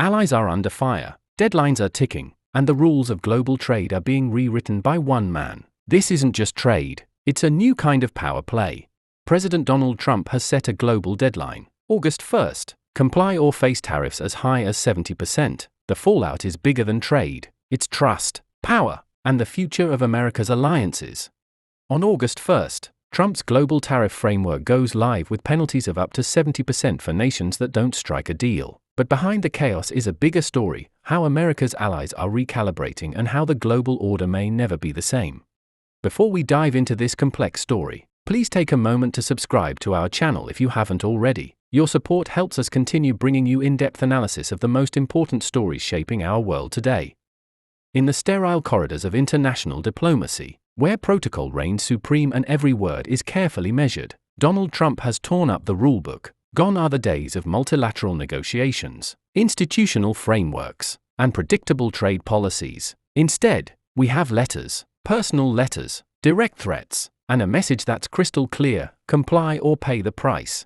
Allies are under fire, deadlines are ticking, and the rules of global trade are being rewritten by one man. This isn't just trade, it's a new kind of power play. President Donald Trump has set a global deadline. August 1st. Comply or face tariffs as high as 70%. The fallout is bigger than trade. It's trust, power, and the future of America's alliances. On August 1st, Trump's global tariff framework goes live with penalties of up to 70% for nations that don't strike a deal. But behind the chaos is a bigger story: how America's allies are recalibrating and how the global order may never be the same. Before we dive into this complex story, please take a moment to subscribe to our channel if you haven't already. Your support helps us continue bringing you in-depth analysis of the most important stories shaping our world today. In the sterile corridors of international diplomacy, where protocol reigns supreme and every word is carefully measured, Donald Trump has torn up the rulebook. Gone are the days of multilateral negotiations, institutional frameworks, and predictable trade policies. Instead, we have letters, personal letters, direct threats, and a message that's crystal clear: comply or pay the price.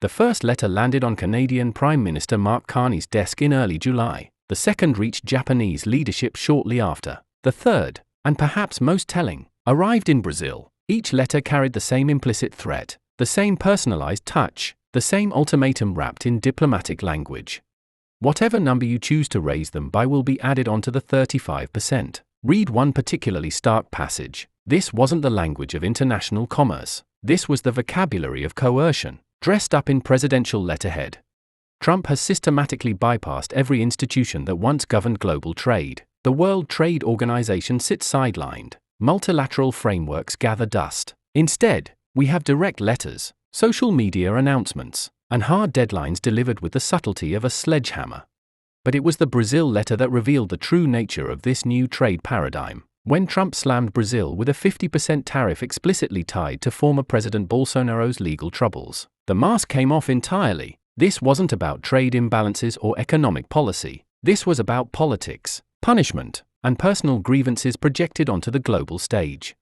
The first letter landed on Canadian Prime Minister Mark Carney's desk in early July. The second reached Japanese leadership shortly after. The third, and perhaps most telling, arrived in Brazil. Each letter carried the same implicit threat, the same personalized touch, the same ultimatum wrapped in diplomatic language. Whatever number you choose to raise them by will be added onto the 35%. Read one particularly stark passage. This wasn't the language of international commerce. This was the vocabulary of coercion, dressed up in presidential letterhead. Trump has systematically bypassed every institution that once governed global trade. The World Trade Organization sits sidelined. Multilateral frameworks gather dust. Instead, we have direct letters, social media announcements, and hard deadlines delivered with the subtlety of a sledgehammer. But it was the Brazil letter that revealed the true nature of this new trade paradigm. When Trump slammed Brazil with a 50% tariff explicitly tied to former President Bolsonaro's legal troubles, the mask came off entirely. This wasn't about trade imbalances or economic policy. This was about politics, punishment, and personal grievances projected onto the global stage.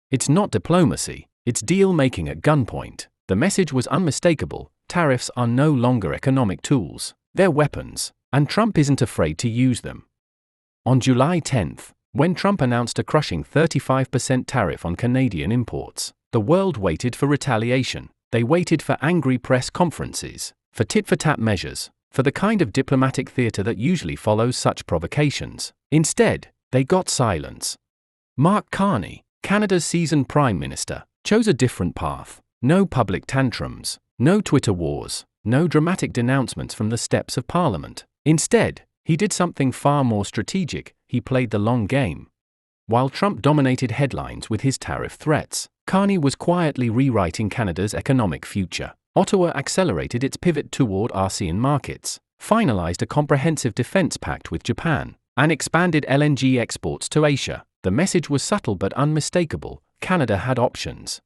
It's not diplomacy, it's deal-making at gunpoint. The message was unmistakable: tariffs are no longer economic tools, they're weapons, and Trump isn't afraid to use them. On July 10th, when Trump announced a crushing 35% tariff on Canadian imports, the world waited for retaliation. They waited for angry press conferences, for tit-for-tat measures, for the kind of diplomatic theater that usually follows such provocations. Instead, they got silence. Mark Carney, Canada's seasoned Prime Minister, chose a different path. No public tantrums, no Twitter wars, no dramatic denouncements from the steps of Parliament. Instead, he did something far more strategic: he played the long game. While Trump dominated headlines with his tariff threats, Carney was quietly rewriting Canada's economic future. Ottawa accelerated its pivot toward ASEAN markets, finalized a comprehensive defense pact with Japan, and expanded LNG exports to Asia. The message was subtle but unmistakable: Canada had options.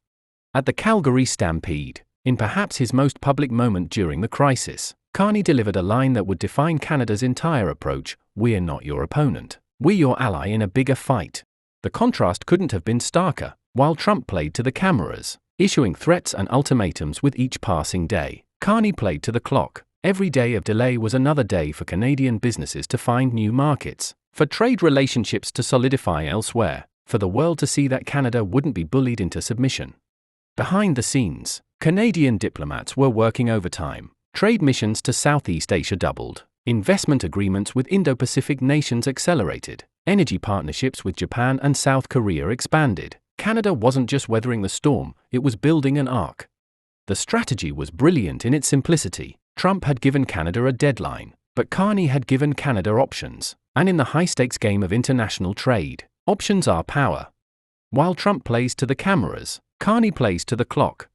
At the Calgary Stampede, in perhaps his most public moment during the crisis, Carney delivered a line that would define Canada's entire approach: "We're not your opponent. We're your ally in a bigger fight." The contrast couldn't have been starker. While Trump played to the cameras, issuing threats and ultimatums with each passing day, Carney played to the clock. Every day of delay was another day for Canadian businesses to find new markets, for trade relationships to solidify elsewhere, for the world to see that Canada wouldn't be bullied into submission. Behind the scenes, Canadian diplomats were working overtime. Trade missions to Southeast Asia doubled. Investment agreements with Indo-Pacific nations accelerated. Energy partnerships with Japan and South Korea expanded. Canada wasn't just weathering the storm, it was building an arc. The strategy was brilliant in its simplicity. Trump had given Canada a deadline, but Carney had given Canada options. And in the high-stakes game of international trade, options are power. While Trump plays to the cameras, Carney plays to the clock.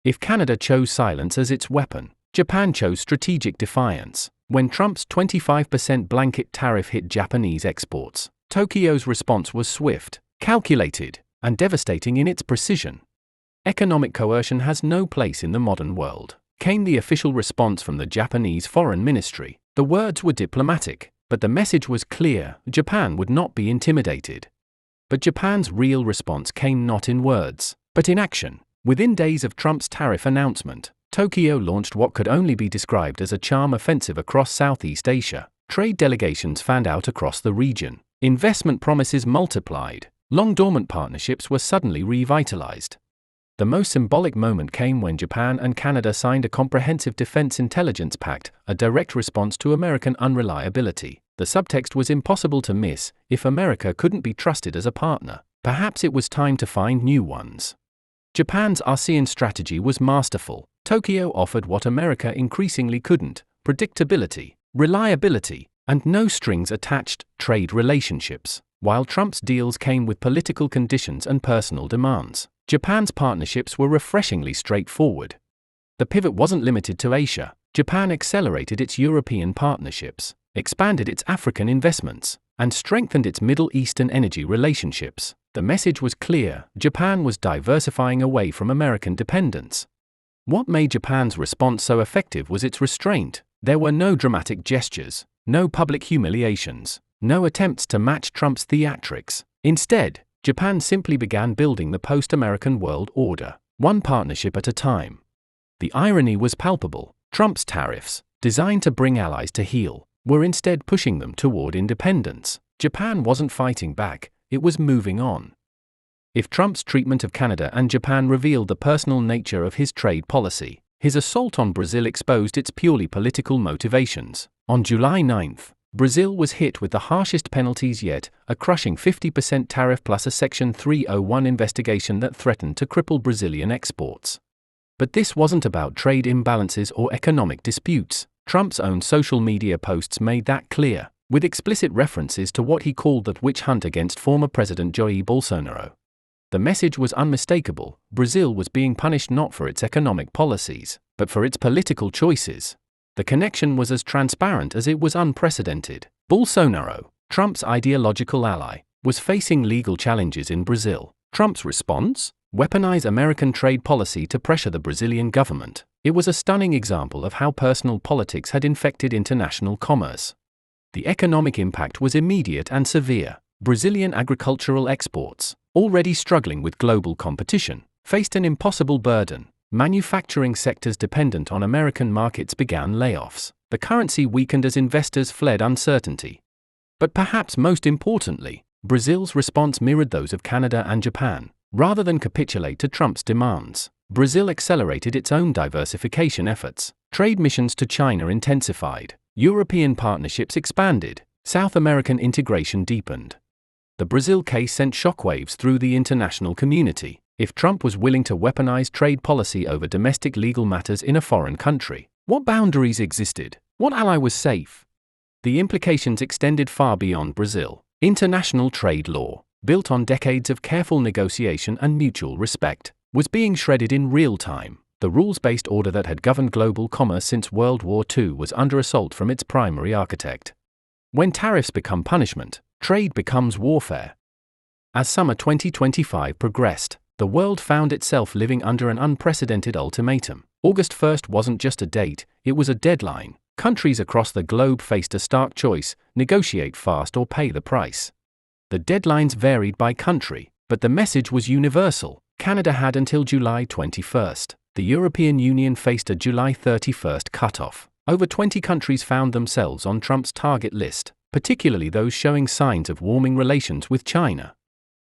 If Canada chose silence as its weapon, Japan chose strategic defiance. When Trump's 25% blanket tariff hit Japanese exports, Tokyo's response was swift, calculated, and devastating in its precision. Economic coercion has no place in the modern world. Came the official response from the Japanese Foreign Ministry. The words were diplomatic, but the message was clear: Japan would not be intimidated. But Japan's real response came not in words, but in action. Within days of Trump's tariff announcement, Tokyo launched what could only be described as a charm offensive across Southeast Asia. trade delegations fanned out across the region, investment promises multiplied, long-dormant partnerships were suddenly revitalized. The most symbolic moment came when Japan and Canada signed a comprehensive defense intelligence pact, a direct response to American unreliability. The subtext was impossible to miss: if America couldn't be trusted as a partner, perhaps it was time to find new ones. Japan's ASEAN strategy was masterful. Tokyo offered what America increasingly couldn't: predictability, reliability, and no-strings-attached trade relationships. While Trump's deals came with political conditions and personal demands, Japan's partnerships were refreshingly straightforward. The pivot wasn't limited to Asia. Japan accelerated its European partnerships, expanded its African investments, and strengthened its Middle Eastern energy relationships. The message was clear: Japan was diversifying away from American dependence. What made Japan's response so effective was its restraint. There were no dramatic gestures, no public humiliations, no attempts to match Trump's theatrics. Instead, Japan simply began building the post-American world order, one partnership at a time. The irony was palpable. Trump's tariffs, designed to bring allies to heel, were instead pushing them toward independence. Japan wasn't fighting back, it was moving on. If Trump's treatment of Canada and Japan revealed the personal nature of his trade policy, his assault on Brazil exposed its purely political motivations. On July 9, Brazil was hit with the harshest penalties yet, a crushing 50% tariff plus a Section 301 investigation that threatened to cripple Brazilian exports. But this wasn't about trade imbalances or economic disputes. Trump's own social media posts made that clear, with explicit references to what he called the witch hunt against former President Jair Bolsonaro. The message was unmistakable: Brazil was being punished not for its economic policies, but for its political choices. The connection was as transparent as it was unprecedented. Bolsonaro, Trump's ideological ally, was facing legal challenges in Brazil. Trump's response? Weaponize American trade policy to pressure the Brazilian government. It was a stunning example of how personal politics had infected international commerce. The economic impact was immediate and severe. Brazilian agricultural exports, already struggling with global competition, faced an impossible burden. Manufacturing sectors dependent on American markets began layoffs. The currency weakened as investors fled uncertainty. But perhaps most importantly, Brazil's response mirrored those of Canada and Japan. Rather than capitulate to Trump's demands, Brazil accelerated its own diversification efforts. Trade missions to China intensified, European partnerships expanded, South American integration deepened. The Brazil case sent shockwaves through the international community. If Trump was willing to weaponize trade policy over domestic legal matters in a foreign country, what boundaries existed? What ally was safe? The implications extended far beyond Brazil. International trade law, built on decades of careful negotiation and mutual respect, was being shredded in real time. The rules-based order that had governed global commerce since World War II was under assault from its primary architect. When tariffs become punishment, trade becomes warfare. As summer 2025 progressed, the world found itself living under an unprecedented ultimatum. August 1st wasn't just a date, it was a deadline. Countries across the globe faced a stark choice: negotiate fast or pay the price. The deadlines varied by country, but the message was universal. Canada had until July 21st. The European Union faced a July 31st cutoff. Over 20 countries found themselves on Trump's target list, particularly those showing signs of warming relations with China.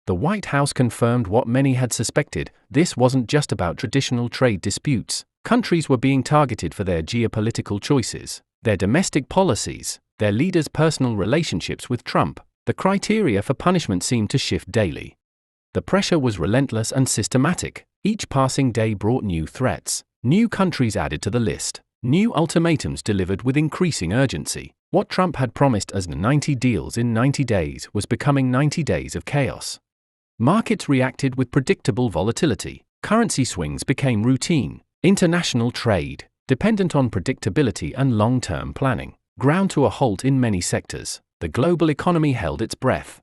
The White House confirmed what many had suspected: this wasn't just about traditional trade disputes. Countries were being targeted for their geopolitical choices, their domestic policies, their leaders' personal relationships with Trump. The criteria for punishment seemed to shift daily. The pressure was relentless and systematic. Each passing day brought new threats, new countries added to the list, new ultimatums delivered with increasing urgency. What Trump had promised as 90 deals in 90 days was becoming 90 days of chaos. Markets reacted with predictable volatility. Currency swings became routine. International trade, dependent on predictability and long-term planning, ground to a halt in many sectors. The global economy held its breath.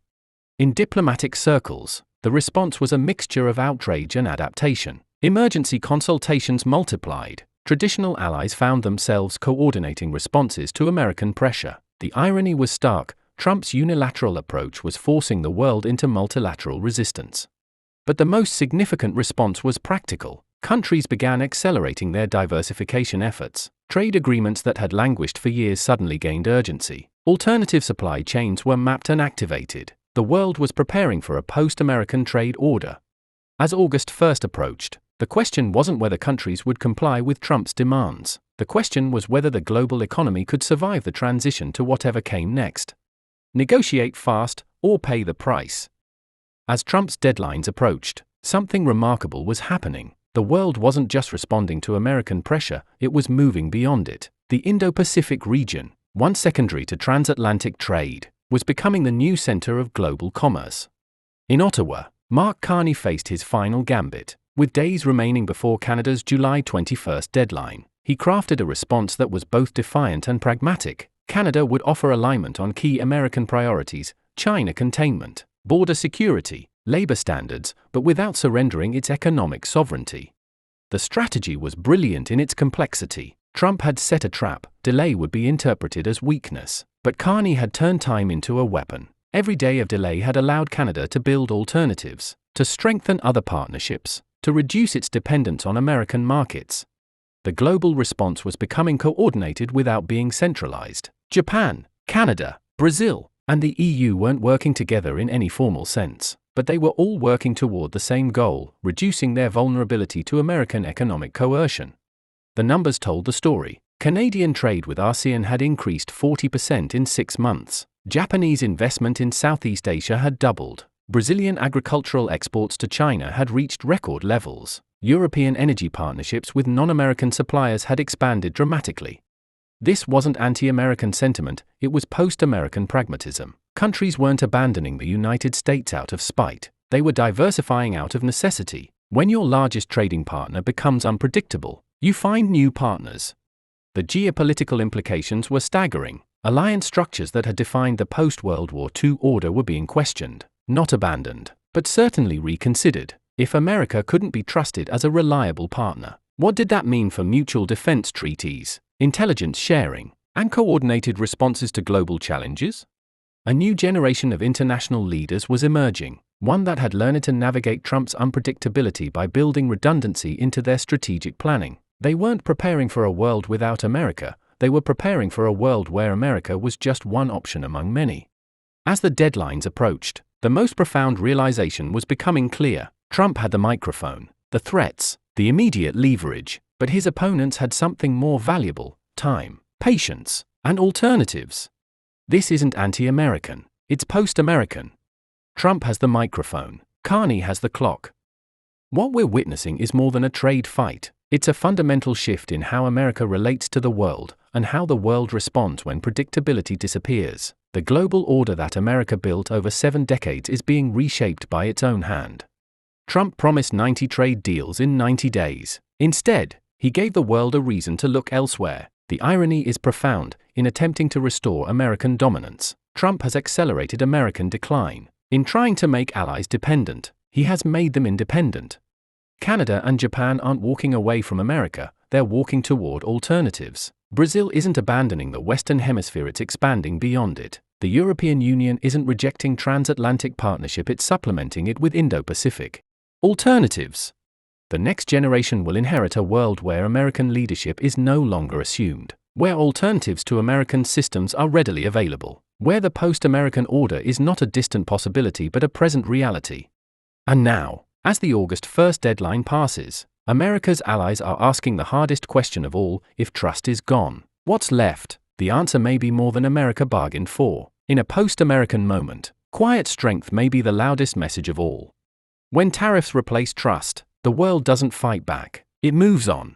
In diplomatic circles, the response was a mixture of outrage and adaptation. Emergency consultations multiplied. Traditional allies found themselves coordinating responses to American pressure. The irony was stark: Trump's unilateral approach was forcing the world into multilateral resistance. But the most significant response was practical. countries began accelerating their diversification efforts. Trade agreements that had languished for years suddenly gained urgency. Alternative supply chains were mapped and activated. The world was preparing for a post-American trade order. As August 1st approached, the question wasn't whether countries would comply with Trump's demands. The question was whether the global economy could survive the transition to whatever came next. Negotiate fast or pay the price. As Trump's deadlines approached, something remarkable was happening. The world wasn't just responding to American pressure, it was moving beyond it. The Indo-Pacific region, once secondary to transatlantic trade, was becoming the new center of global commerce. In Ottawa, Mark Carney faced his final gambit. With days remaining before Canada's July 21st deadline, he crafted a response that was both defiant and pragmatic. Canada would offer alignment on key American priorities: China containment, border security, labor standards, but without surrendering its economic sovereignty. The strategy was brilliant in its complexity. Trump had set a trap. Delay would be interpreted as weakness, but Carney had turned time into a weapon. Every day of delay had allowed Canada to build alternatives, to strengthen other partnerships, to reduce its dependence on American markets. The global response was becoming coordinated without being centralized. Japan, Canada, Brazil, and the EU weren't working together in any formal sense, but they were all working toward the same goal: reducing their vulnerability to American economic coercion. The numbers told the story. Canadian trade with ASEAN had increased 40% in 6 months. Japanese investment in Southeast Asia had doubled. Brazilian agricultural exports to China had reached record levels. European energy partnerships with non-American suppliers had expanded dramatically. This wasn't anti-American sentiment, it was post-American pragmatism. Countries weren't abandoning the United States out of spite, they were diversifying out of necessity. When your largest trading partner becomes unpredictable, you find new partners. The geopolitical implications were staggering. Alliance structures that had defined the post-World War II order were being questioned, not abandoned, but certainly reconsidered. If America couldn't be trusted as a reliable partner, what did that mean for mutual defense treaties, intelligence sharing, and coordinated responses to global challenges? A new generation of international leaders was emerging, one that had learned to navigate Trump's unpredictability by building redundancy into their strategic planning. They weren't preparing for a world without America, they were preparing for a world where America was just one option among many. As the deadlines approached, the most profound realization was becoming clear. Trump had the microphone, the threats, the immediate leverage, but his opponents had something more valuable: time, patience, and alternatives. This isn't anti-American, it's post-American. Trump has the microphone, Carney has the clock. What we're witnessing is more than a trade fight. It's a fundamental shift in how America relates to the world, and how the world responds when predictability disappears. The global order that America built over 7 decades is being reshaped by its own hand. Trump promised 90 trade deals in 90 days. Instead, he gave the world a reason to look elsewhere. The irony is profound. In attempting to restore American dominance, Trump has accelerated American decline. In trying to make allies dependent, he has made them independent. Canada and Japan aren't walking away from America, they're walking toward alternatives. Brazil isn't abandoning the Western Hemisphere, it's expanding beyond it. The European Union isn't rejecting transatlantic partnership, it's supplementing it with Indo-Pacific alternatives. The next generation will inherit a world where American leadership is no longer assumed, where alternatives to American systems are readily available, where the post-American order is not a distant possibility but a present reality. And now, as the August 1st deadline passes, America's allies are asking the hardest question of all: if trust is gone, what's left? The answer may be more than America bargained for. In a post-American moment, quiet strength may be the loudest message of all. When tariffs replace trust, the world doesn't fight back, it moves on.